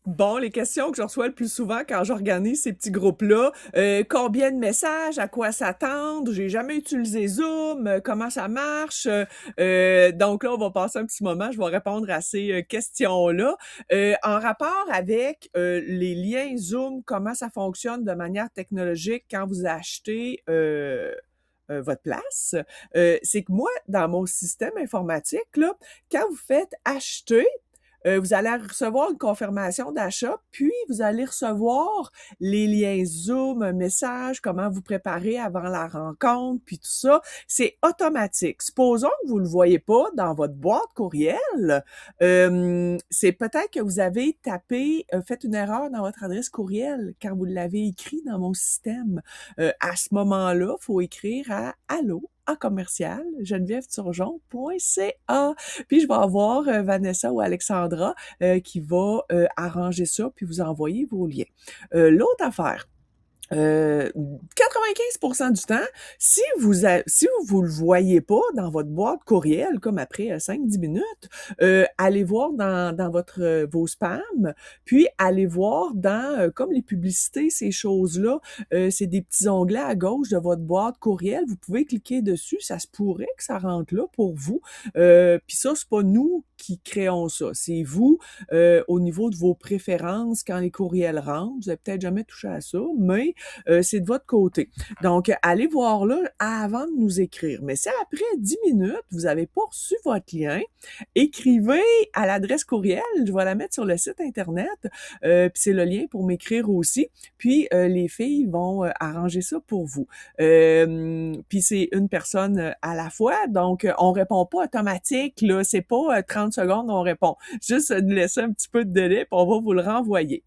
Bon, les questions que je reçois le plus souvent quand j'organise ces petits groupes-là, combien de messages, à quoi s'attendre, j'ai jamais utilisé Zoom, comment ça marche? Donc là, on va passer un petit moment, je vais répondre à ces questions-là. En rapport avec les liens Zoom, comment ça fonctionne de manière technologique quand vous achetez votre place, c'est que moi, dans mon système informatique, là, quand vous faites acheter, vous allez recevoir une confirmation d'achat, puis vous allez recevoir les liens Zoom, un message, comment vous préparer avant la rencontre, puis tout ça. C'est automatique. Supposons que vous le voyez pas dans votre boîte courriel, c'est peut-être que vous avez tapé, fait une erreur dans votre adresse courriel quand vous l'avez écrit dans mon système. À ce moment-là, il faut écrire à allô à commercial genevièveturgeon.ca. Puis je vais avoir Vanessa ou Alexandra qui va arranger ça puis vous envoyer vos liens. L'autre affaire, 95% du temps, si vous le voyez pas dans votre boîte courriel, comme après 5-10 minutes, allez voir dans votre vos spams, puis allez voir dans comme les publicités, ces choses-là, c'est des petits onglets à gauche de votre boîte courriel. Vous pouvez cliquer dessus, ça se pourrait que ça rentre là pour vous. Puis ça, c'est pas nous qui créons ça, c'est vous au niveau de vos préférences quand les courriels rentrent. Vous avez peut-être jamais touché à ça, mais c'est de votre côté. Donc, allez voir là avant de nous écrire. Mais si après 10 minutes, vous n'avez pas reçu votre lien, écrivez à l'adresse courriel. Je vais la mettre sur le site Internet. Puis c'est le lien pour m'écrire aussi. Puis les filles vont arranger ça pour vous. Puis c'est une personne à la fois. Donc, on répond pas automatique. Là, c'est pas 30 secondes, on répond. Juste de laisser un petit peu de délai, puis on va vous le renvoyer.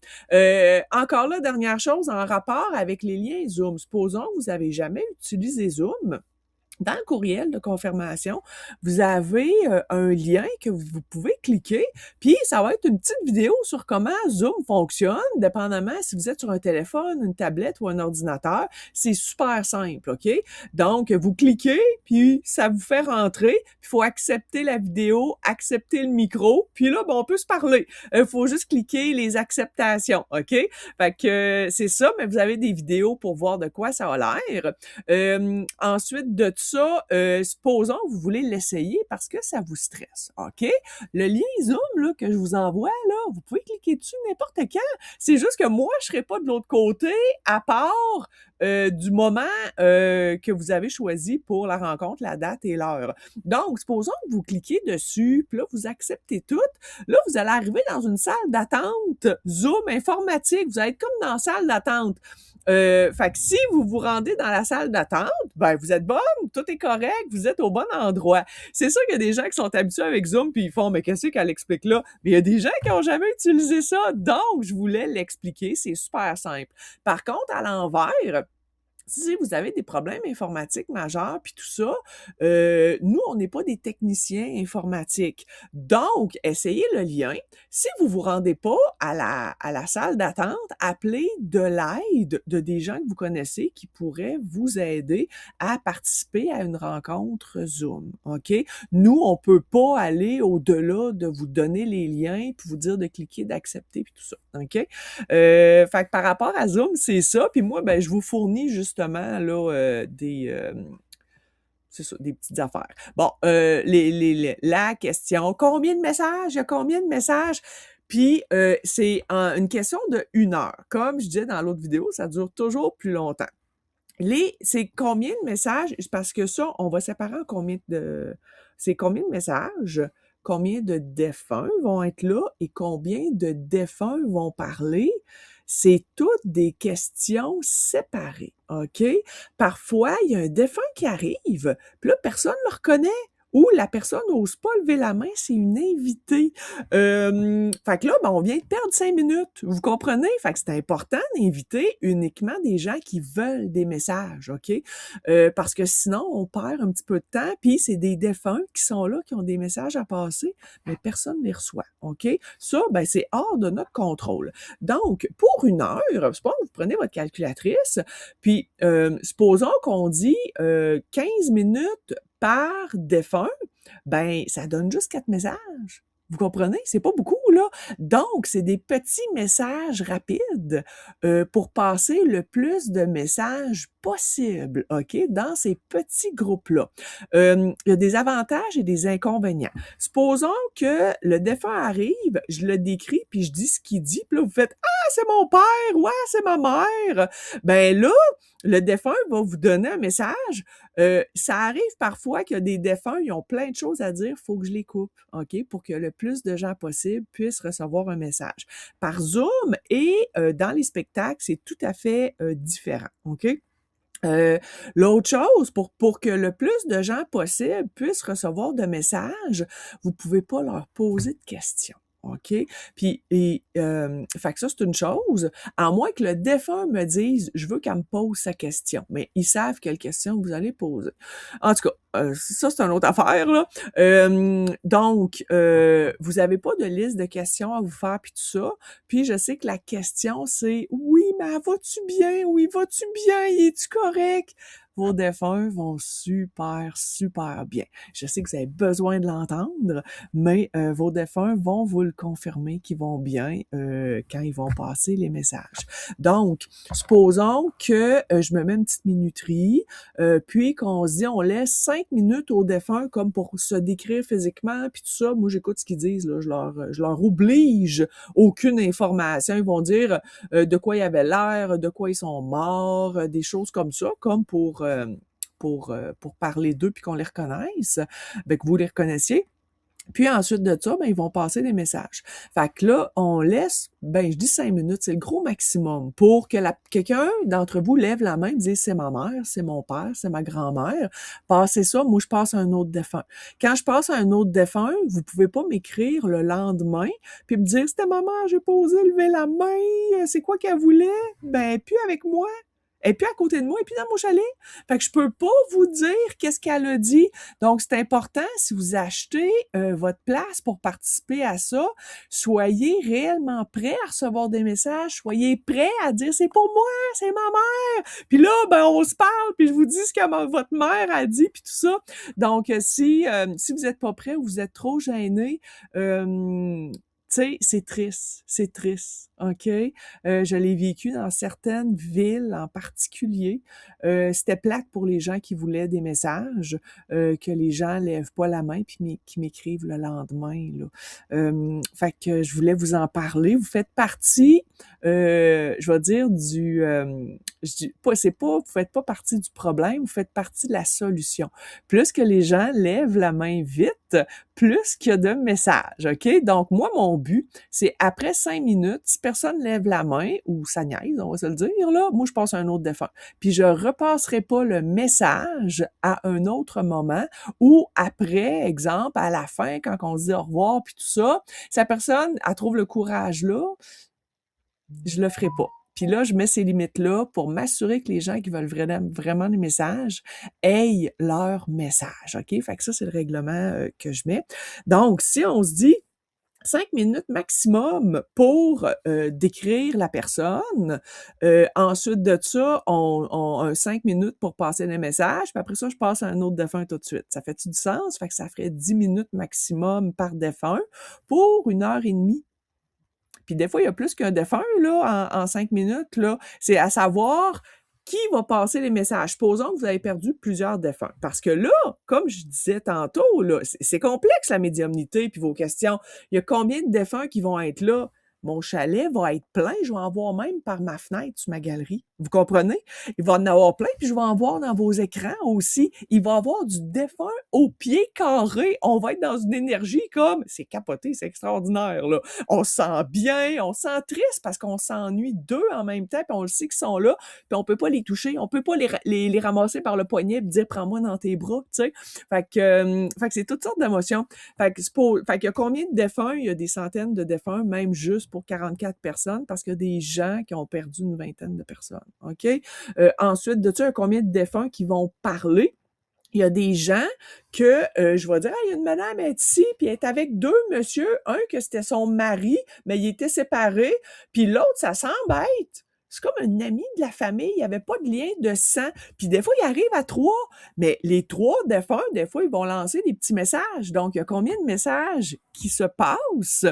Encore là, dernière chose, en rapport avec les liens Zoom. Supposons que vous avez jamais utilisé Zoom. Dans le courriel de confirmation, vous avez un lien que vous pouvez cliquer, puis ça va être une petite vidéo sur comment Zoom fonctionne, dépendamment si vous êtes sur un téléphone, une tablette ou un ordinateur. C'est super simple, OK? Donc, vous cliquez, puis ça vous fait rentrer, puis il faut accepter la vidéo, accepter le micro, puis là, ben, on peut se parler. Il faut juste cliquer les acceptations, OK? Fait que c'est ça, mais vous avez des vidéos pour voir de quoi ça a l'air. Ensuite de ça, supposons que vous voulez l'essayer parce que ça vous stresse, OK? Le lien Zoom là, que je vous envoie, là, vous pouvez cliquer dessus n'importe quand. C'est juste que moi, je serai pas de l'autre côté, à part du moment que vous avez choisi pour la rencontre, la date et l'heure. Donc, supposons que vous cliquez dessus, puis là, vous acceptez tout. Là, vous allez arriver dans une salle d'attente Zoom informatique. Vous allez être comme dans la salle d'attente. Fait que si vous vous rendez dans la salle d'attente, ben vous êtes bonne, tout est correct, vous êtes au bon endroit. C'est sûr qu'il y a des gens qui sont habitués avec Zoom puis ils font mais qu'est-ce qu'elle explique là? Mais il y a des gens qui ont jamais utilisé ça, donc je voulais l'expliquer, c'est super simple. Par contre, à l'envers, si vous avez des problèmes informatiques majeurs puis tout ça, nous, on n'est pas des techniciens informatiques. Donc, essayez le lien. Si vous vous rendez pas à la salle d'attente, appelez de l'aide de des gens que vous connaissez qui pourraient vous aider à participer à une rencontre Zoom, OK? Nous, on peut pas aller au-delà de vous donner les liens puis vous dire de cliquer, d'accepter puis tout ça, OK? Fait que par rapport à Zoom, c'est ça. Puis moi, ben, je vous fournis justement là c'est ça, des petites affaires. Bon, la question, combien de messages? Il y a combien de messages? Puis c'est une question de 1 heure. Comme je disais dans l'autre vidéo, ça dure toujours plus longtemps. C'est combien de messages? Parce que ça, on va séparer en combien de... C'est combien de messages? Combien de défunts vont être là et combien de défunts vont parler? C'est toutes des questions séparées, OK? Parfois, il y a un défunt qui arrive, puis là, personne ne le reconnaît. Ou la personne n'ose pas lever la main, c'est une invitée. Fait que là, ben, on vient de perdre 5 minutes. Vous comprenez? Fait que c'est important d'inviter uniquement des gens qui veulent des messages, OK? Parce que sinon, on perd un petit peu de temps, puis c'est des défunts qui sont là, qui ont des messages à passer, mais personne ne les reçoit, OK? Ça, ben, c'est hors de notre contrôle. Donc, pour 1 heure, supposons que vous prenez votre calculatrice, puis supposons qu'on dit 15 minutes par défunt, ben ça donne juste 4 messages. Vous comprenez? C'est pas beaucoup, là. Donc, c'est des petits messages rapides pour passer le plus de messages possible, OK, dans ces petits groupes-là. Il y a des avantages et des inconvénients. Supposons que le défunt arrive, je le décris, puis je dis ce qu'il dit, puis là, vous faites « Ah, c'est mon père! Ouais, c'est ma mère! » Ben là, le défunt va vous donner un message. Ça arrive parfois que des défunts, ils ont plein de choses à dire, faut que je les coupe, OK, pour que le plus de gens possible puissent recevoir un message. Par Zoom et dans les spectacles, c'est tout à fait différent, OK? L'autre chose, pour que le plus de gens possible puissent recevoir de messages, vous pouvez pas leur poser de questions. OK? Puis, fait que ça, c'est une chose. À moins que le défunt me dise, je veux qu'elle me pose sa question. Mais ils savent quelle question vous allez poser. En tout cas, ça, c'est une autre affaire, là. Donc, vous avez pas de liste de questions à vous faire, puis tout ça. Puis, je sais que la question, c'est, oui, mais vas-tu bien? Oui, vas-tu bien? Es-tu correct? Vos défunts vont super, super bien. Je sais que vous avez besoin de l'entendre, mais vos défunts vont vous le confirmer qu'ils vont bien quand ils vont passer les messages. Donc, supposons que je me mets une petite minuterie, puis qu'on se dit, on laisse 5 minutes aux défunts comme pour se décrire physiquement, puis tout ça. Moi, j'écoute ce qu'ils disent, là. Je leur oblige aucune information. Ils vont dire de quoi ils avaient l'air, de quoi ils sont morts, des choses comme ça, comme pour parler d'eux puis qu'on les reconnaisse, ben, que vous les reconnaissiez. Puis ensuite de ça, ben, ils vont passer des messages. Fait que là, on laisse, ben, je dis 5 minutes, c'est le gros maximum pour que quelqu'un d'entre vous lève la main et dise c'est ma mère, c'est mon père, c'est ma grand-mère. Passez ça, moi, je passe à un autre défunt. Quand je passe à un autre défunt, vous pouvez pas m'écrire le lendemain puis me dire c'était ma mère, j'ai pas osé lever la main, c'est quoi qu'elle voulait? Ben, puis avec moi. Et puis à côté de moi, et puis dans mon chalet. Fait que je peux pas vous dire qu'est-ce qu'elle a dit. Donc, c'est important, si vous achetez votre place pour participer à ça, soyez réellement prêts à recevoir des messages, soyez prêts à dire « c'est pour moi, c'est ma mère ». Puis là, ben on se parle, puis je vous dis ce que votre mère a dit, puis tout ça. Donc, si vous êtes pas prêts ou vous êtes trop gênés, tu sais, c'est triste, OK? Je l'ai vécu dans certaines villes en particulier. C'était plate pour les gens qui voulaient des messages, que les gens lèvent pas la main puis qui m'écrivent le lendemain, là. Fait que je voulais vous en parler. Vous faites partie, je vais dire vous faites pas partie du problème, vous faites partie de la solution. Plus que les gens lèvent la main vite, plus qu'il y a de messages, OK? Donc, moi, mon but, c'est après 5 minutes, si personne lève la main, ou ça niaise, on va se le dire, là, moi, je passe à un autre défunt. Puis, je repasserai pas le message à un autre moment, ou après, exemple, à la fin, quand on se dit au revoir, puis tout ça, si la personne, elle trouve le courage là, je le ferai pas. Puis là, je mets ces limites-là pour m'assurer que les gens qui veulent vraiment des messages aient leur message, OK? Fait que ça, c'est le règlement que je mets. Donc, si on se dit 5 minutes maximum pour décrire la personne, ensuite de ça, on 5 minutes pour passer les messages, puis après ça, je passe à un autre défunt tout de suite. Ça fait-tu du sens? Fait que ça ferait 10 minutes maximum par défunt pour 1h30. Puis des fois, il y a plus qu'un défunt, là, en 5 minutes, là. C'est à savoir qui va passer les messages. Supposons que vous avez perdu plusieurs défunts. Parce que là, comme je disais tantôt, là, c'est complexe, la médiumnité puis vos questions. Il y a combien de défunts qui vont être là? Mon chalet va être plein, je vais en voir même par ma fenêtre sur ma galerie. Vous comprenez? Il va en avoir plein, puis je vais en voir dans vos écrans aussi. Il va y avoir du défunt au pied carré. On va être dans une énergie comme... C'est capoté, c'est extraordinaire, là. On se sent bien, on se sent triste parce qu'on s'ennuie d'eux en même temps, puis on le sait qu'ils sont là, puis on peut pas les toucher, on peut pas les ramasser par le poignet et dire « Prends-moi dans tes bras », tu sais. Fait que c'est toutes sortes d'émotions. Fait qu'il y a combien de défunts? Il y a des centaines de défunts, même juste pour 44 personnes, parce qu'il y a des gens qui ont perdu une vingtaine de personnes, OK? Ensuite, de ça, il y a combien de défunts qui vont parler? Il y a des gens que je vais dire, ah, il y a une madame elle est ici, puis elle est avec deux monsieur, un que c'était son mari, mais il était séparé, puis l'autre, ça semble être c'est comme un ami de la famille, il y avait pas de lien de sang. Puis des fois, il arrive à 3, mais les 3 défunts, des fois, ils vont lancer des petits messages. Donc, il y a combien de messages qui se passent?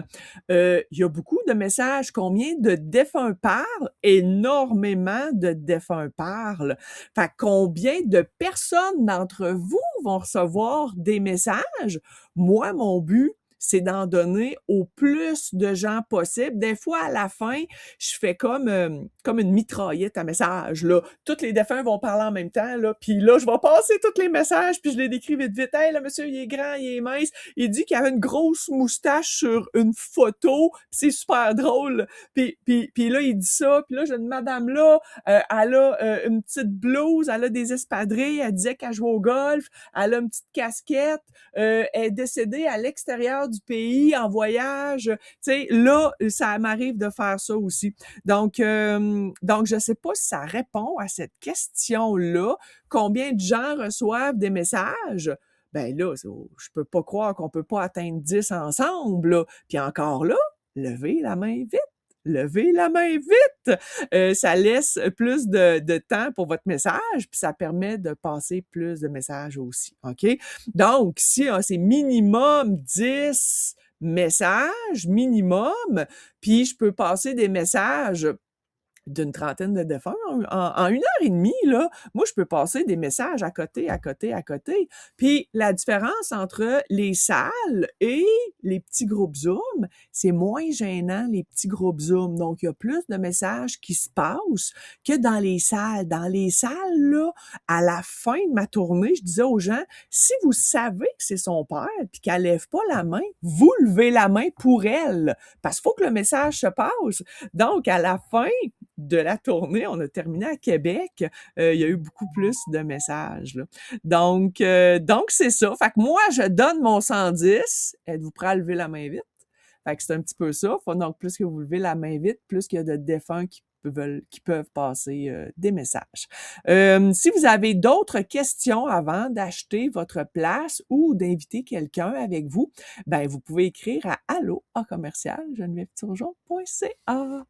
Il y a beaucoup de messages. Combien de défunts parlent? Énormément de défunts parlent. Fait que combien de personnes d'entre vous vont recevoir des messages? Moi, mon but, c'est d'en donner au plus de gens possible. Des fois, à la fin, je fais comme une mitraillette à messages, là. Tous les défunts vont parler en même temps, là. Puis là, je vais passer tous les messages, puis je les décris vite, vite. Hey, le monsieur, il est grand, il est mince. Il dit qu'il avait une grosse moustache sur une photo, puis c'est super drôle. Puis là, il dit ça, puis là, j'ai une madame là, elle a une petite blouse, elle a des espadrilles, elle disait qu'elle jouait au golf, elle a une petite casquette, elle est décédée à l'extérieur du pays en voyage. Tu sais, là, ça m'arrive de faire ça aussi. Donc je sais pas si ça répond à cette question-là. Combien de gens reçoivent des messages? Ben là, je peux pas croire qu'on peut pas atteindre 10 ensemble, là. Puis encore là, levez la main vite. Levez la main vite! Ça laisse plus de temps pour votre message, puis ça permet de passer plus de messages aussi, OK? Donc, si c'est minimum 10 messages, minimum, puis je peux passer des messages d'une trentaine de défunts. En 1 heure et demie, là, moi, je peux passer des messages à côté, à côté, à côté. Puis la différence entre les salles et les petits groupes Zoom, c'est moins gênant, les petits groupes Zoom. Donc, il y a plus de messages qui se passent que dans les salles. Dans les salles, là, à la fin de ma tournée, je disais aux gens, si vous savez que c'est son père puis qu'elle lève pas la main, vous levez la main pour elle. Parce qu'il faut que le message se passe. Donc, à la fin de la tournée, on a terminé à Québec, il y a eu beaucoup plus de messages, là. Donc c'est ça. Fait que moi, je donne mon 110. Êtes-vous prêts à lever la main vite? Fait que c'est un petit peu ça. Faut donc plus que vous levez la main vite, plus qu'il y a de défunts qui peuvent passer des messages. Si vous avez d'autres questions avant d'acheter votre place ou d'inviter quelqu'un avec vous, ben vous pouvez écrire à allo@genevièveturgeon.ca.